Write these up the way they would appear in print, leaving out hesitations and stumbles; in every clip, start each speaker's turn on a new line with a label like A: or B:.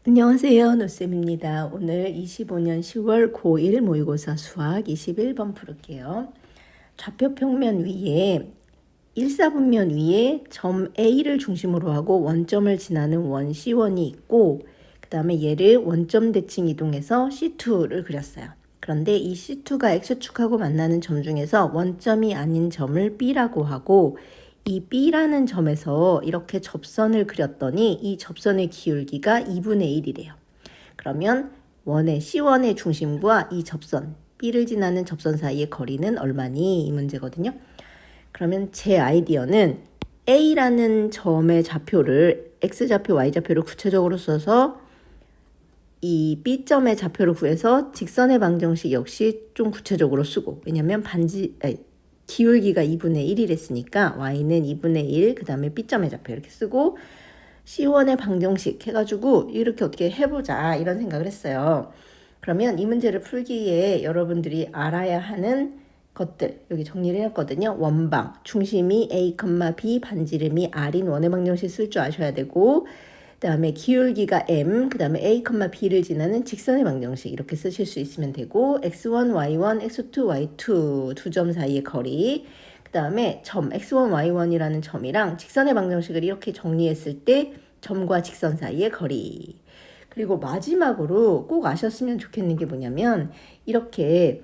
A: 안녕하세요. 노쌤입니다. 오늘 25년 10월 고1 모의고사 수학 21번 풀을게요. 좌표 평면 위에 1사분면 위에 점 A를 중심으로 하고 원점을 지나는 원 C1이 있고 그 다음에 얘를 원점 대칭 이동해서 C2를 그렸어요. 그런데 이 C2가 X축하고 만나는 점 중에서 원점이 아닌 점을 B라고 하고 이 B라는 점에서 이렇게 접선을 그렸더니 이 접선의 기울기가 2분의 1이래요. 그러면 원의 C1의 중심과 이 접선, B를 지나는 접선 사이의 거리는 얼마니? 이 문제거든요. 그러면 제 아이디어는 A라는 점의 좌표를 X좌표, Y좌표를 구체적으로 써서 이 B점의 좌표를 구해서 직선의 방정식 역시 좀 구체적으로 쓰고, 왜냐면 기울기가 2분의 1이랬으니까 y는 2분의 1, 그 다음에 B점의 좌표 이렇게 쓰고 C1의 방정식 해가지고 이렇게 어떻게 해보자 이런 생각을 했어요. 그러면 이 문제를 풀기에 여러분들이 알아야 하는 것들 여기 정리를 해놨거든요. 원방, 중심이 A, B, 반지름이 R인 원의 방정식 쓸 줄 아셔야 되고 그 다음에 기울기가 M, 그 다음에 A, B를 지나는 직선의 방정식 이렇게 쓰실 수 있으면 되고 X1, Y1, X2, Y2 두 점 사이의 거리 그 다음에 점 X1, Y1이라는 점이랑 직선의 방정식을 이렇게 정리했을 때 점과 직선 사이의 거리 그리고 마지막으로 꼭 아셨으면 좋겠는 게 뭐냐면 이렇게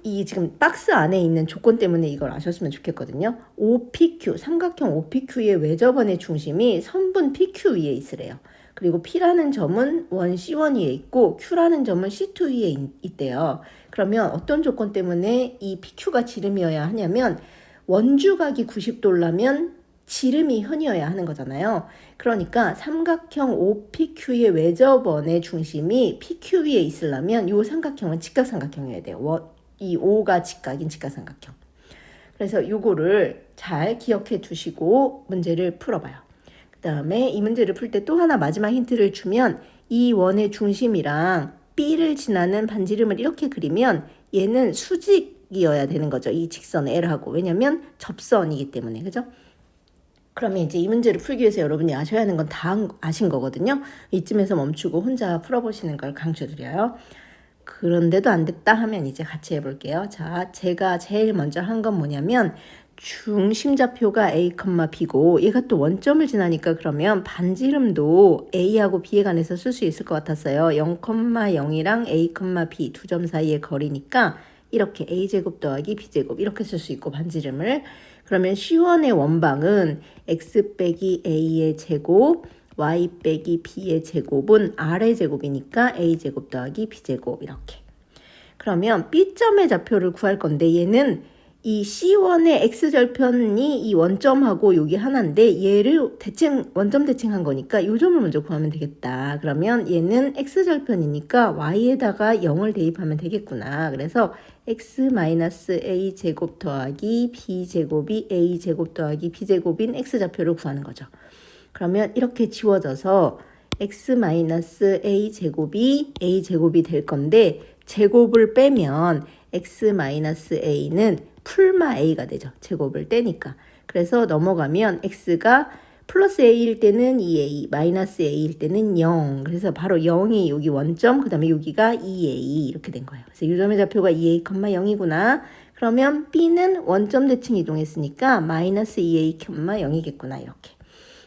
A: 이 지금 박스 안에 있는 조건 때문에 이걸 아셨으면 좋겠거든요. OPQ, 삼각형 OPQ의 외접원의 중심이 선분 PQ 위에 있으래요. 그리고 P라는 점은 원 C1 위에 있고 Q라는 점은 C2 위에 있대요. 그러면 어떤 조건 때문에 이 PQ가 지름이어야 하냐면 원주각이 90도라면 지름이 현이어야 하는 거잖아요. 그러니까 삼각형 OPQ의 외접원의 중심이 PQ 위에 있으려면 이 삼각형은 직각삼각형이어야 돼요. 이 O가 직각인 직각삼각형. 그래서 요거를 잘 기억해 두시고 문제를 풀어봐요. 그 다음에 이 문제를 풀 때 또 하나 마지막 힌트를 주면 이 원의 중심이랑 B를 지나는 반지름을 이렇게 그리면 얘는 수직이어야 되는 거죠. 이 직선 L하고. 왜냐면 접선이기 때문에. 그죠? 그러면 이제 이 문제를 풀기 위해서 여러분이 아셔야 하는 건 다 아신 거거든요. 이쯤에서 멈추고 혼자 풀어보시는 걸 강조드려요. 그런데도 안 됐다 하면 이제 같이 해볼게요. 자, 제가 제일 먼저 한 건 뭐냐면 중심좌표가 A, B고 얘가 또 원점을 지나니까 그러면 반지름도 A하고 B에 관해서 쓸 수 있을 것 같았어요. 0,0이랑 A, B 두 점 사이의 거리니까 이렇게 A제곱 더하기 B제곱 이렇게 쓸 수 있고 반지름을 그러면 C1의 원방은 X 빼기 A의 제곱 y 빼기 b의 제곱은 r의 제곱이니까 a제곱 더하기 b제곱 이렇게. 그러면 b점의 좌표를 구할 건데 얘는 이 C1의 x절편이 이 원점하고 여기 하나인데 얘를 원점 대칭한 거니까 이 점을 먼저 구하면 되겠다. 그러면 얘는 x절편이니까 y에다가 0을 대입하면 되겠구나. 그래서 x-a 제곱 더하기 b제곱이 a 제곱 더하기 b제곱인 x좌표를 구하는 거죠. 그러면 이렇게 지워져서 x-a 제곱이 a 제곱이 될 건데 제곱을 빼면 x-a는 풀마 a가 되죠. 제곱을 떼니까. 그래서 넘어가면 x가 플러스 a일 때는 2a, 마이너스 a일 때는 0. 그래서 바로 0이 여기 원점, 그 다음에 여기가 2a 이렇게 된 거예요. 그래서 이 점의 좌표가 2a, 0이구나. 그러면 b는 원점 대칭 이동했으니까 마이너스 2a, 0이겠구나 이렇게.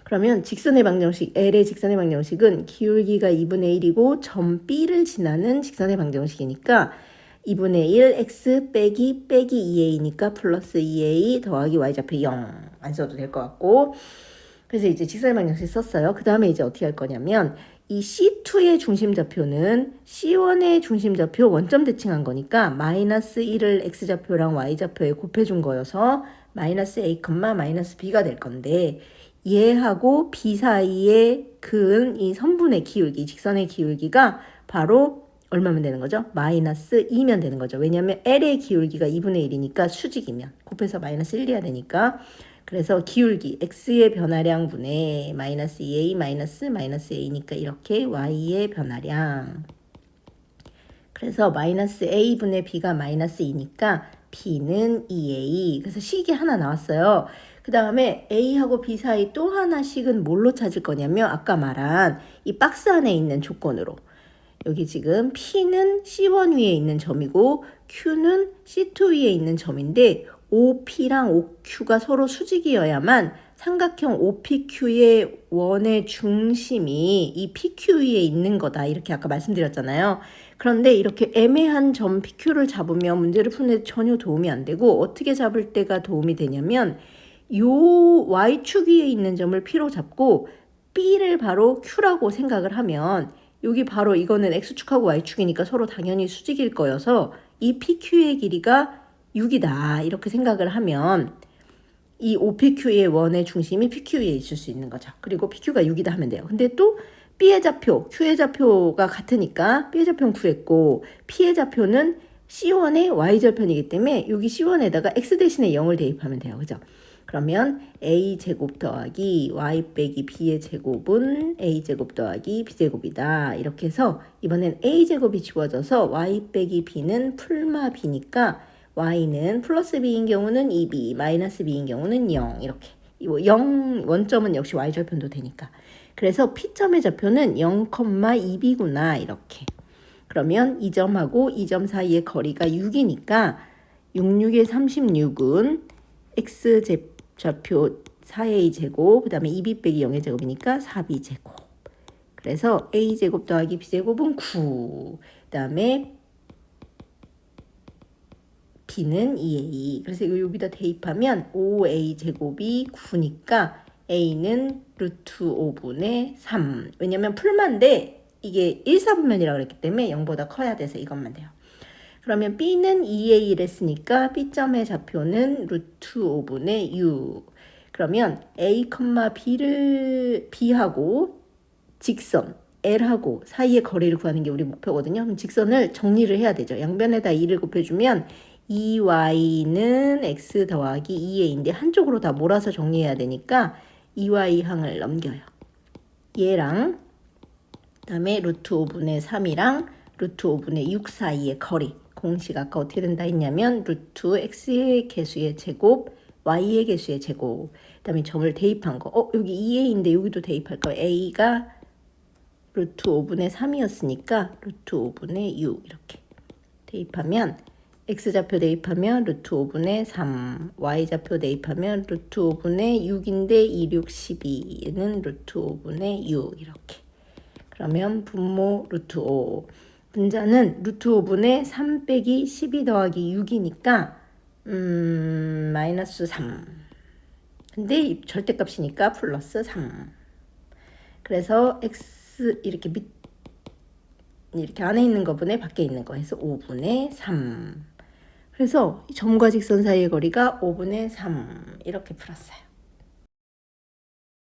A: 그러면 직선의 방정식, L의 직선의 방정식은 기울기가 2분의 1이고 점 B를 지나는 직선의 방정식이니까 2분의 1 x 빼기 2a니까 플러스 2a 더하기 y좌표 0 안 써도 될 것 같고 그래서 이제 직선의 방정식 썼어요. 그 다음에 이제 어떻게 할 거냐면 이 C2의 중심좌표는 C1의 중심좌표 원점 대칭한 거니까 마이너스 1을 x좌표랑 y좌표에 곱해준 거여서 마이너스 a, 마이너스 b가 될 건데 얘하고 B 사이에 그은 이 선분의 기울기, 직선의 기울기가 바로 얼마면 되는 거죠? 마이너스 2면 되는 거죠. 왜냐하면 L의 기울기가 2분의 1이니까 수직이면 곱해서 마이너스 1 해야 되니까 그래서 기울기 X의 변화량 분의 마이너스 2A 마이너스 A니까 이렇게 Y의 변화량 그래서 마이너스 A분의 B가 마이너스 2니까 B는 2A 그래서 식이 하나 나왔어요. 그 다음에 A하고 B 사이 또 하나씩은 뭘로 찾을 거냐면 아까 말한 이 박스 안에 있는 조건으로. 여기 지금 P는 C1 위에 있는 점이고 Q는 C2 위에 있는 점인데 OP랑 OQ가 서로 수직이어야만 삼각형 OPQ의 원의 중심이 이 PQ 위에 있는 거다. 이렇게 아까 말씀드렸잖아요. 그런데 이렇게 애매한 점 PQ를 잡으면 문제를 푸는데 전혀 도움이 안 되고 어떻게 잡을 때가 도움이 되냐면 요 Y축 위에 있는 점을 P로 잡고 B를 바로 Q라고 생각을 하면 여기 바로 이거는 X축하고 Y축이니까 서로 당연히 수직일 거여서 이 PQ의 길이가 6이다. 이렇게 생각을 하면 이 OPQ의 원의 중심이 PQ 위에 있을 수 있는 거죠. 그리고 PQ가 6이다 하면 돼요. 근데 또 B의 좌표, Q의 좌표가 같으니까 B의 좌표는 구했고 P의 좌표는 C1의 Y절편이기 때문에 여기 C1에다가 X 대신에 0을 대입하면 돼요. 그죠? 그러면 A제곱 더하기 Y 빼기 B의 제곱은 A제곱 더하기 B제곱이다. 이렇게 해서 이번엔 A제곱이 지워져서 Y 빼기 B는 풀마 B니까 Y는 플러스 B인 경우는 2B, 마이너스 B인 경우는 0. 이렇게. 0 원점은 역시 Y절편도 되니까. 그래서 P점의 좌표는 0,2B구나. 이렇게. 그러면 이 점하고 이 점 사이의 거리가 6이니까 66의 36은 X 좌표 4A 제곱, 그 다음에 2B 빼기 0의 제곱이니까 4B 제곱. 그래서 A 제곱 더하기 B 제곱은 9. 그 다음에 B는 2A. 그래서 이거 여기다 대입하면 5A 제곱이 9니까 A는 루트 5분의 3. 왜냐면 풀만데 이게 1, 4분면이라고 그랬기 때문에 0보다 커야 돼서 이것만 돼요. 그러면 B는 2A를 했으니까 B점의 좌표는 루트 5분의 6. 그러면 A, B하고 직선 L하고 사이의 거리를 구하는 게 우리 목표거든요. 그럼 직선을 정리를 해야 되죠. 양변에다 2를 곱해주면 2y는 x 더하기 2a인데 한쪽으로 다 몰아서 정리해야 되니까 2y항을 넘겨요. 얘랑 그다음에 루트 5분의 3이랑 루트 5분의 6 사이의 거리. 공식 아까 어떻게 된다 했냐면 루트 x의 개수의 제곱, y의 개수의 제곱. 그다음에 점을 대입한 거. 여기 2a인데 여기도 대입할 거예요. a가 루트 5분의 3이었으니까 루트 5분의 6 이렇게 대입하면 x좌표 대입하면 루트 5분의 3, y좌표 대입하면 루트 5분의 6인데 2, 6, 12는 루트 5분의 6 이렇게. 그러면 분모 루트 5. 분자는 루트 5분의 3 빼기 12 더하기 6이니까 마이너스 3. 근데 절대값이니까 플러스 3. 그래서 x 이렇게 이렇게 안에 있는 거분에 밖에 있는 거 해서 5분의 3. 그래서 점과 직선 사이의 거리가 5분의 3 이렇게 풀었어요.